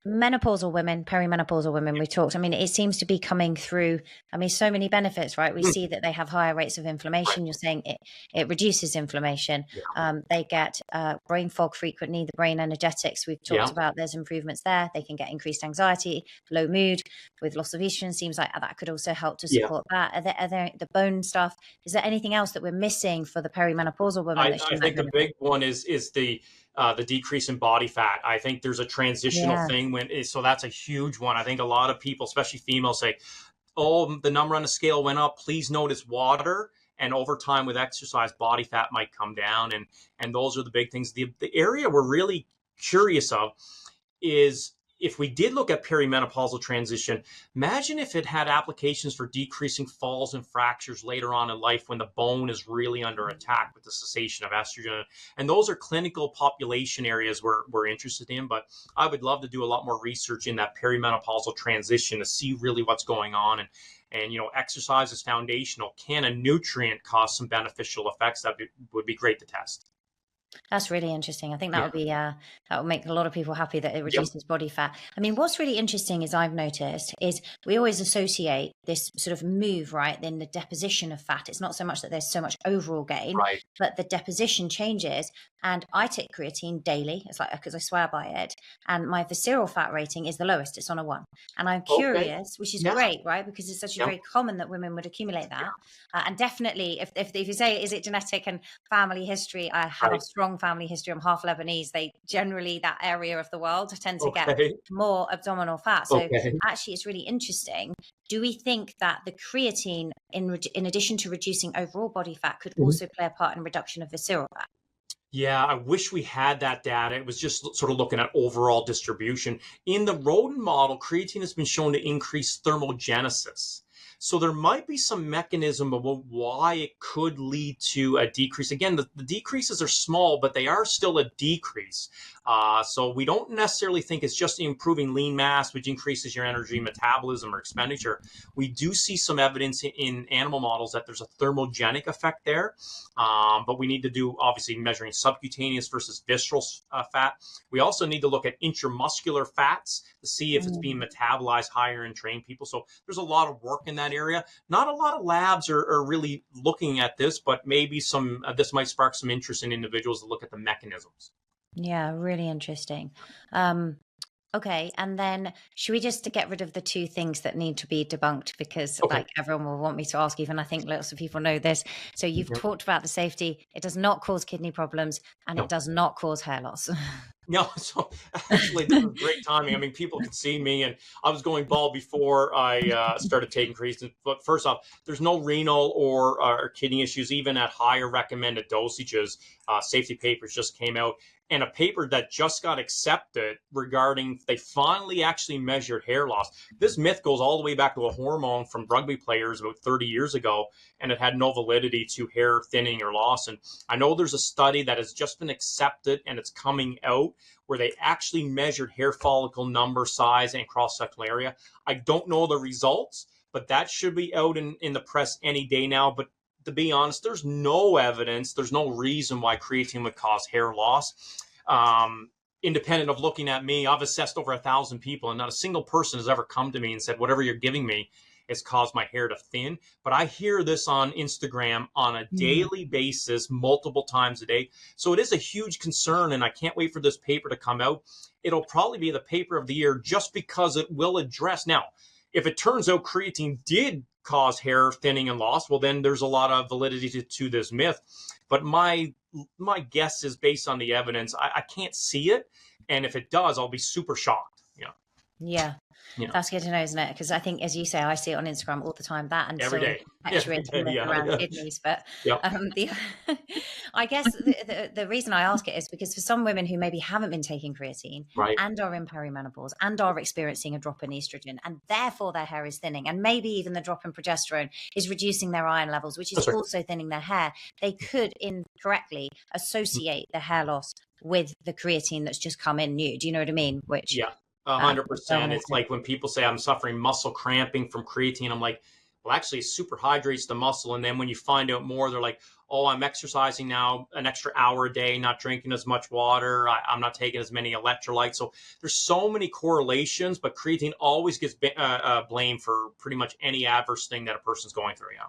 menopausal women, perimenopausal women, we talked. I mean, it seems to be coming through. I mean, so many benefits, right? We see that they have higher rates of inflammation. You're saying it reduces inflammation. Yeah. They get brain fog frequently, the brain energetics we've talked Yeah. about. There's improvements there. They can get increased anxiety, low mood with loss of estrogen. Seems like that could also help to Yeah. support that. Are there the bone stuff? Is there anything else that we're missing for the perimenopausal woman that she I might think the benefit? big one is the decrease in body fat. I think there's a transitional Yeah. thing so that's a huge one. I think a lot of people, especially females, say, "Oh, the number on the scale went up. Please notice water." And over time, with exercise, body fat might come down, and those are the big things. The area we're really curious of is if we did look at perimenopausal transition, imagine if it had applications for decreasing falls and fractures later on in life when the bone is really under attack with the cessation of estrogen. And those are clinical population areas we're interested in. But I would love to do a lot more research in that perimenopausal transition to see really what's going on. And exercise is foundational. Can a nutrient cause some beneficial effects? Would be great to test. That's really interesting. I think that Yeah. would be that would make a lot of people happy that it Yep. reduces body fat. I mean, what's really interesting is I've noticed is we always associate this sort of move, right, in the deposition of fat. It's not so much that there's so much overall gain, Right. but the deposition changes. And I take creatine daily. It's like because I swear by it. And my visceral fat rating is the lowest. It's on a 1. And I'm Okay. curious, which is Yeah. great, right? Because it's actually Yeah. very common that women would accumulate that. And definitely, if you say, is it genetic and family history? I have a Right. strong family history. I'm half Lebanese. They generally, that area of the world, tend to get Okay. more abdominal fat. So Okay. actually, it's really interesting. Do we think that the creatine, in addition to reducing overall body fat, could Mhm. also play a part in reduction of visceral fat? Yeah, I wish we had that data. It was just sort of looking at overall distribution. In the rodent model, creatine has been shown to increase thermogenesis. So there might be some mechanism of why it could lead to a decrease. Again, the decreases are small, but they are still a decrease. So we don't necessarily think it's just improving lean mass, which increases your energy metabolism or expenditure. We do see some evidence in animal models that there's a thermogenic effect there. But we need to do, obviously, measuring subcutaneous versus visceral fat. We also need to look at intramuscular fats to see if it's being metabolized higher in trained people. So there's a lot of work in that area. Not a lot of labs are really looking at this, but maybe this might spark some interest in individuals to look at the mechanisms. Yeah, really interesting. Okay, and then should we just get rid of the 2 things that need to be debunked because Okay. like everyone will want me to ask, even I think lots of people know this. So you've Mhm. talked about the safety. It does not cause kidney problems and it No. does not cause hair loss. No, so actually, this is great timing. I mean, people can see me, and I was going bald before I started taking creatine. But first off, there's no renal or kidney issues, even at higher recommended dosages. Safety papers just came out, and a paper that just got accepted regarding they finally actually measured hair loss. This myth goes all the way back to a hormone from rugby players about 30 years ago, and it had no validity to hair thinning or loss. And I know there's a study that has just been accepted, and it's coming out where they actually measured hair follicle number, size, and cross-sectional area. I don't know the results, but that should be out in the press any day now. But to be honest, there's no evidence, there's no reason why creatine would cause hair loss. Independent of looking at me, I've assessed over 1,000 people, and not a single person has ever come to me and said, whatever you're giving me has caused my hair to thin. But I hear this on Instagram on a daily basis, multiple times a day. So it is a huge concern, and I can't wait for this paper to come out. It'll probably be the paper of the year just because it will address. Now, if it turns out creatine did cause hair thinning and loss, well, then there's a lot of validity to this myth. But my guess is based on the evidence. I can't see it. And if it does, I'll be super shocked. Yeah. Yeah. That's good to know, isn't it? Because I think, as you say, I see it on Instagram all the time. That and Every still day. Every perpetuates the day. myth Yeah. around Yeah. kidneys. But Yep. the I guess the reason I ask it is because for some women who maybe haven't been taking creatine Right. and are in perimenopause and are experiencing a drop in estrogen, and therefore their hair is thinning, and maybe even the drop in progesterone is reducing their iron levels, which is That's right. also thinning their hair, they could incorrectly associate the hair loss with the creatine that's just come in new. Do you know what I mean? Which Yeah. is so 100%. It's unnecessary. like when people say I'm suffering muscle cramping from creatine, I'm like, Well, actually, it super hydrates the muscle. And then when you find out more, they're like, oh, I'm exercising now an extra hour a day, not drinking as much water. I'm not taking as many electrolytes. So there's so many correlations, but creatine always gets blamed for pretty much any adverse thing that a person's going through. Yeah.